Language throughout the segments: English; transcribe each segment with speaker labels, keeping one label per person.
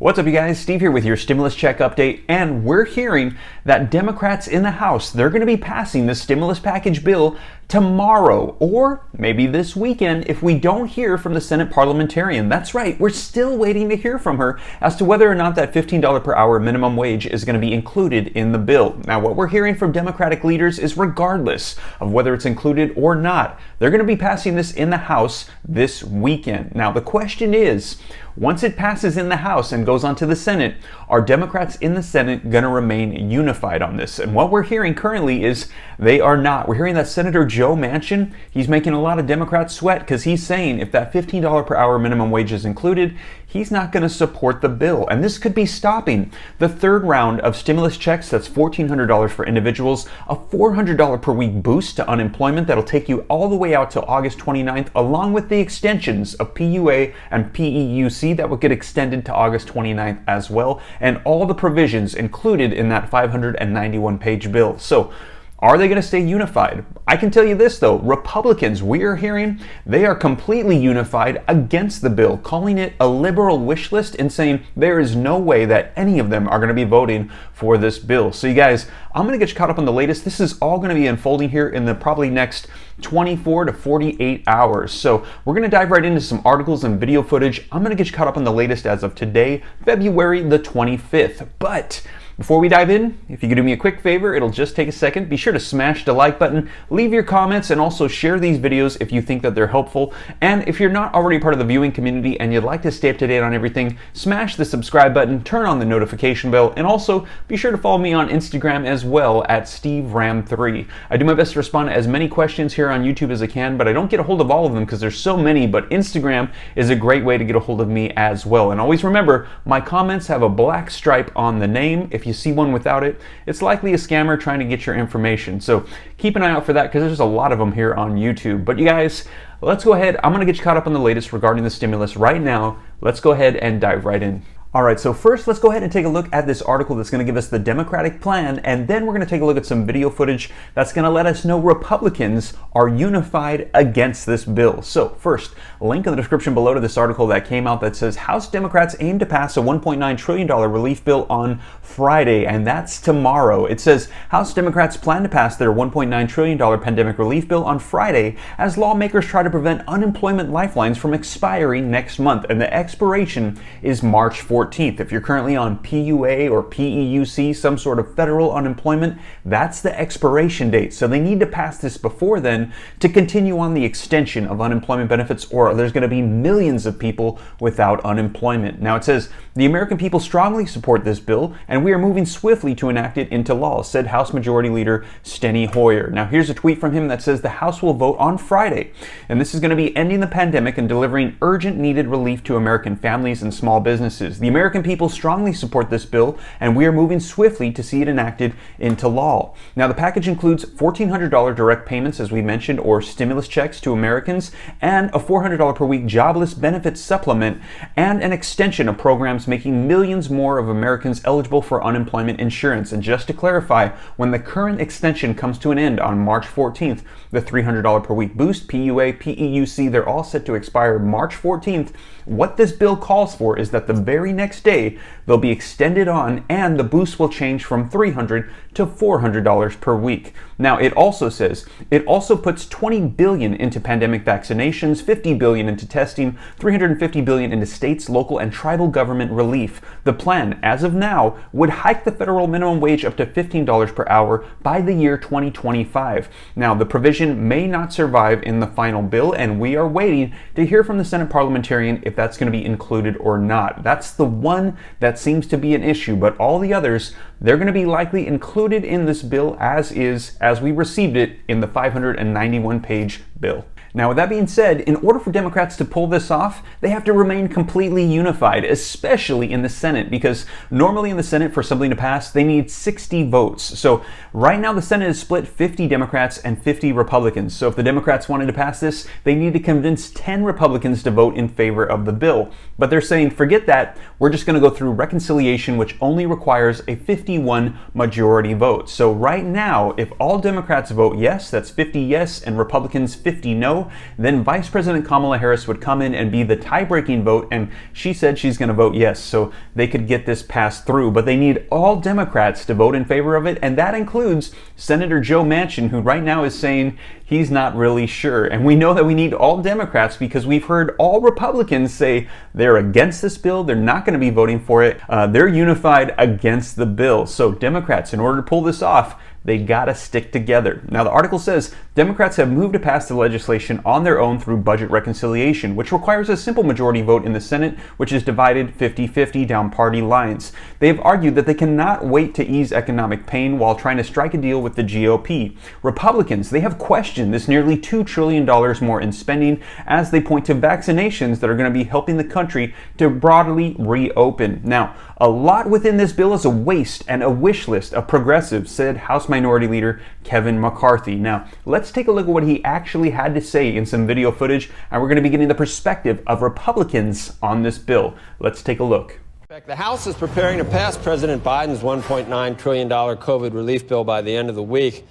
Speaker 1: What's up, you guys? Steve here with your stimulus check update, and we're hearing that Democrats in the House, they're going to be passing the stimulus package bill tomorrow, or maybe this weekend if we don't hear from the Senate parliamentarian. That's right, we're still waiting to hear from her as to whether or not that $15 per hour minimum wage is going to be included in the bill. Now, what we're hearing from Democratic leaders is regardless of whether it's included or not, they're going to be passing this in the House this weekend. Now, the question is, once it passes in the House and goes on to the Senate, are Democrats in the Senate going to remain unified on this? And what we're hearing currently is they are not. We're hearing that Senator Joe Manchin, he's making a lot of Democrats sweat because he's saying if that $15 per hour minimum wage is included, he's not going to support the bill. And this could be stopping the third round of stimulus checks. That's $1,400 for individuals, a $400 per week boost to unemployment that'll take you all the way out to August 29th, along with the extensions of PUA and PEUC that would get extended to August 29th as well, and all the provisions included in that 591-page bill. So, are they going to stay unified? I can tell you this though, Republicans, we are hearing, they are completely unified against the bill, calling it a liberal wish list and saying there is no way that any of them are going to be voting for this bill. So you guys, I'm going to get you caught up on the latest. This is all going to be unfolding here in the probably next 24 to 48 hours. So we're going to dive right into some articles and video footage. I'm going to get you caught up on the latest as of today, February the 25th. But before we dive in, if you could do me a quick favor, it'll just take a second. Be sure to smash the like button, leave your comments, and also share these videos if you think that they're helpful. And if you're not already part of the viewing community and you'd like to stay up to date on everything, smash the subscribe button, turn on the notification bell, and also be sure to follow me on Instagram as well at SteveRam3. I do my best to respond to as many questions here on YouTube as I can, but I don't get a hold of all of them because there's so many, but Instagram is a great way to get a hold of me as well. And always remember, my comments have a black stripe on the name. If you see one without it, it's likely a scammer trying to get your information. So keep an eye out for that because there's a lot of them here on YouTube. But you guys, let's go ahead. I'm going to get you caught up on the latest regarding the stimulus right now. Let's go ahead and dive right in. All right, so first let's go ahead and take a look at this article that's going to give us the Democratic plan, and then we're going to take a look at some video footage that's going to let us know Republicans are unified against this bill. So first, link in the description below to this article that came out that says House Democrats aim to pass a $1.9 trillion relief bill on Friday, and that's tomorrow. It says House Democrats plan to pass their $1.9 trillion pandemic relief bill on Friday as lawmakers try to prevent unemployment lifelines from expiring next month, and the expiration is March 14th. If you're currently on PUA or PEUC, some sort of federal unemployment, that's the expiration date. So they need to pass this before then to continue on the extension of unemployment benefits, or there's going to be millions of people without unemployment. Now it says, the American people strongly support this bill, and we are moving swiftly to enact it into law, said House Majority Leader Steny Hoyer. Now here's a tweet from him that says the House will vote on Friday, and this is going to be ending the pandemic and delivering urgent needed relief to American families and small businesses. The American people strongly support this bill, and we are moving swiftly to see it enacted into law. Now, the package includes $1,400 direct payments, as we mentioned, or stimulus checks to Americans, and a $400 per week jobless benefits supplement, and an extension of programs making millions more of Americans eligible for unemployment insurance. And just to clarify, when the current extension comes to an end on March 14th, the $300 per week boost, PUA, PEUC, they're all set to expire March 14th. What this bill calls for is that the very next day they'll be extended on, and the boost will change from $300 to $400 per week. Now it also says it also puts $20 billion into pandemic vaccinations, $50 billion into testing, $350 billion into states, local, and tribal government relief. The plan, as of now, would hike the federal minimum wage up to $15 per hour by the year 2025. Now the provision may not survive in the final bill, and we are waiting to hear from the Senate parliamentarian if that's going to be included or not. That's the one that seems to be an issue, but all the others, they're going to be likely included in this bill as is, as we received it in the 591-page bill. Now, with that being said, in order for Democrats to pull this off, they have to remain completely unified, especially in the Senate, because normally in the Senate, for something to pass, they need 60 votes. So right now, the Senate is split 50 Democrats and 50 Republicans. So if the Democrats wanted to pass this, they need to convince 10 Republicans to vote in favor of the bill. But they're saying, forget that, we're just going to go through reconciliation, which only requires a 51 majority vote. So right now, if all Democrats vote yes, that's 50 yes, and Republicans 50 no, no, then Vice President Kamala Harris would come in and be the tie-breaking vote, and she said she's going to vote yes, so they could get this passed through. But they need all Democrats to vote in favor of it, and that includes Senator Joe Manchin, who right now is saying he's not really sure. And we know that we need all Democrats because we've heard all Republicans say they're against this bill, they're not going to be voting for it, they're unified against the bill. So Democrats, in order to pull this off, they gotta stick together. Now, the article says Democrats have moved to pass the legislation on their own through budget reconciliation, which requires a simple majority vote in the Senate, which is divided 50-50 down party lines. They have argued that they cannot wait to ease economic pain while trying to strike a deal with the GOP. Republicans, they have questioned this nearly $2 trillion more in spending as they point to vaccinations that are going to be helping the country to broadly reopen. Now, a lot within this bill is a waste and a wish list of progressives, said House Minority Leader Kevin McCarthy. Now, let's take a look at what he actually had to say in some video footage, and we're going to be getting the perspective of Republicans on this bill. Let's take a look.
Speaker 2: The House is preparing to pass President Biden's $1.9 trillion COVID relief bill by the end of the week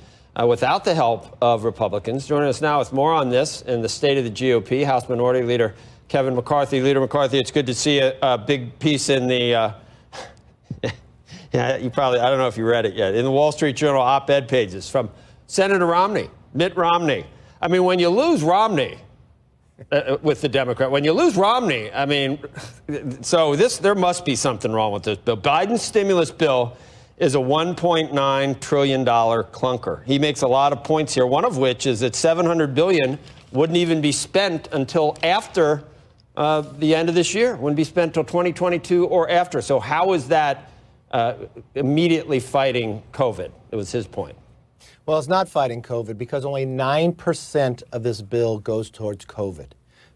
Speaker 2: without the help of Republicans. Joining us now with more on this and the state of the GOP, House Minority Leader Kevin McCarthy. Leader McCarthy, it's good to see a big piece in the yeah, you probably, I don't know if you read it yet, in the Wall Street Journal op-ed pages from Senator Romney, Mitt Romney. I mean, when you lose Romney with the Democrat, when you lose Romney, I mean, so there must be something wrong with this bill. Biden's stimulus bill is a $1.9 trillion clunker. He makes a lot of points here, one of which is that $700 billion wouldn't even be spent until after the end of this year, wouldn't be spent until 2022 or after. So how is that immediately fighting COVID? It was his point.
Speaker 3: Well, it's not fighting COVID because only 9% of this bill goes towards COVID,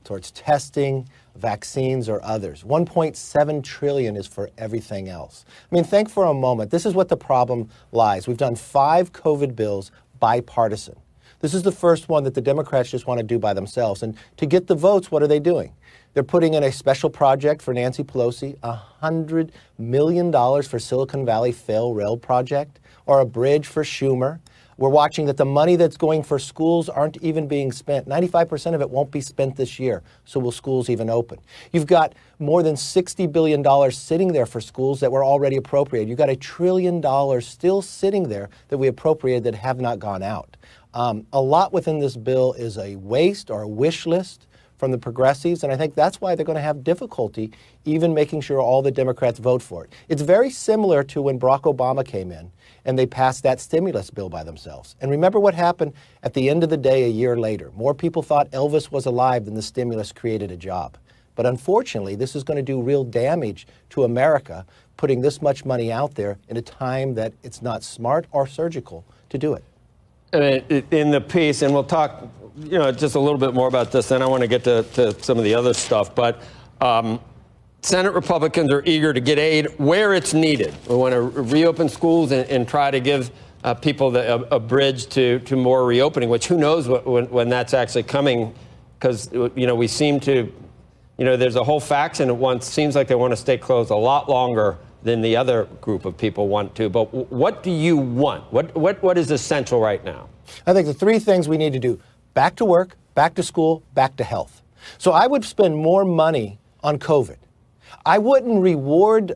Speaker 3: towards testing, vaccines, or others. 1.7 trillion is for everything else. I mean, think for a moment. This is what the problem lies. We've done 5 COVID bills bipartisan. This is the first one that the Democrats just want to do by themselves. And to get the votes, what are they doing? They're putting in a special project for Nancy Pelosi, $100 million for Silicon Valley Fail Rail project, or a bridge for Schumer. We're watching that the money that's going for schools aren't even being spent. 95% of it won't be spent this year. So will schools even open? You've got more than $60 billion sitting there for schools that were already appropriated. You've got $1 trillion still sitting there that we appropriated that have not gone out. A lot within this bill is a waste or a wish list from the progressives, and I think that's why they're going to have difficulty even making sure all the Democrats vote for it. It's very similar to when Barack Obama came in and they passed that stimulus bill by themselves. And remember what happened at the end of the day a year later. More people thought Elvis was alive than the stimulus created a job. But unfortunately, this is going to do real damage to America, putting this much money out there in a time that it's not smart or surgical to do it.
Speaker 2: In the piece, and we'll talk just a little bit more about this, then I want to get to some of the other stuff. But Senate Republicans are eager to get aid where it's needed. We want to reopen schools and try to give people a bridge to more reopening, which who knows when that's actually coming, because, we seem to, there's a whole faction at once, seems like they want to stay closed a lot longer than the other group of people want to. But what do you want? What is essential right now?
Speaker 3: I think the 3 things we need to do: back to work, back to school, back to health. So I would spend more money on COVID. I wouldn't reward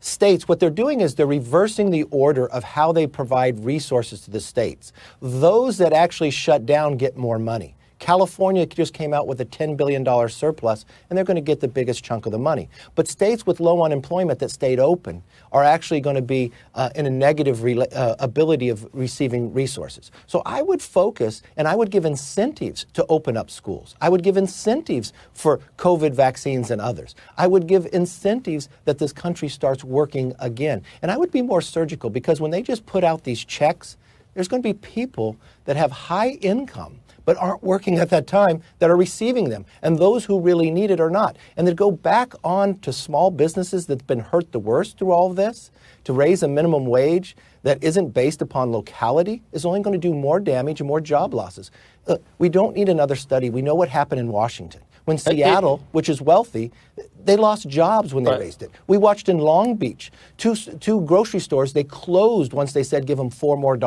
Speaker 3: states. What they're doing is they're reversing the order of how they provide resources to the states. Those that actually shut down get more money. California just came out with a $10 billion surplus, and they're going to get the biggest chunk of the money. But states with low unemployment that stayed open are actually going to be in a negative ability of receiving resources. So I would focus, and I would give incentives to open up schools. I would give incentives for COVID vaccines and others. I would give incentives that this country starts working again. And I would be more surgical, because when they just put out these checks, there's going to be people that have high income but aren't working at that time that are receiving them, and those who really need it are not. And to go back on to small businesses that's been hurt the worst through all of this, to raise a minimum wage that isn't based upon locality, is only going to do more damage and more job losses. We don't need another study. We know what happened in Washington. when Seattle, which is wealthy, they lost jobs when they raised it. We watched in Long Beach, two grocery stores, they closed once they said give them $4 more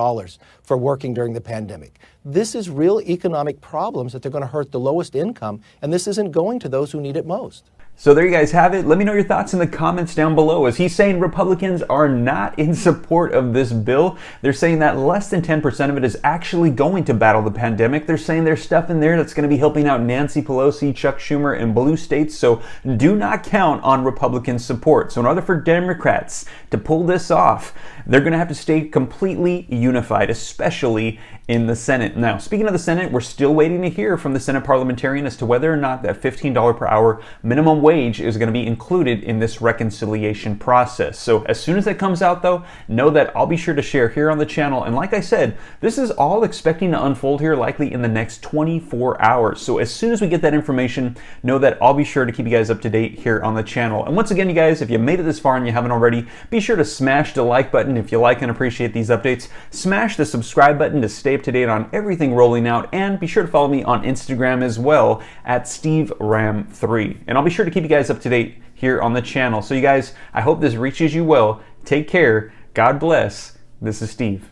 Speaker 3: for working during the pandemic. This is real economic problems that they're going to hurt the lowest income, and this isn't going to those who need it most.
Speaker 1: So there you guys have it. Let me know your thoughts in the comments down below. As he's saying Republicans are not in support of this bill. They're saying that less than 10% of it is actually going to battle the pandemic. They're saying there's stuff in there that's going to be helping out Nancy Pelosi, Chuck Schumer, and blue states. So do not count on Republican support. So in order for Democrats to pull this off, they're going to have to stay completely unified, especially in the Senate. Now, speaking of the Senate, we're still waiting to hear from the Senate parliamentarian as to whether or not that $15 per hour minimum wage is going to be included in this reconciliation process. So as soon as that comes out, though, know that I'll be sure to share here on the channel. And like I said, this is all expecting to unfold here likely in the next 24 hours. So as soon as we get that information, know that I'll be sure to keep you guys up to date here on the channel. And once again, you guys, if you made it this far and you haven't already, be sure to smash the like button if you like and appreciate these updates. Smash the subscribe button to stay up to date on everything rolling out, and be sure to follow me on Instagram as well at SteveRam3. And I'll be sure to keep you guys up to date here on the channel. So you guys, I hope this reaches you well. Take care. God bless. This is Steve.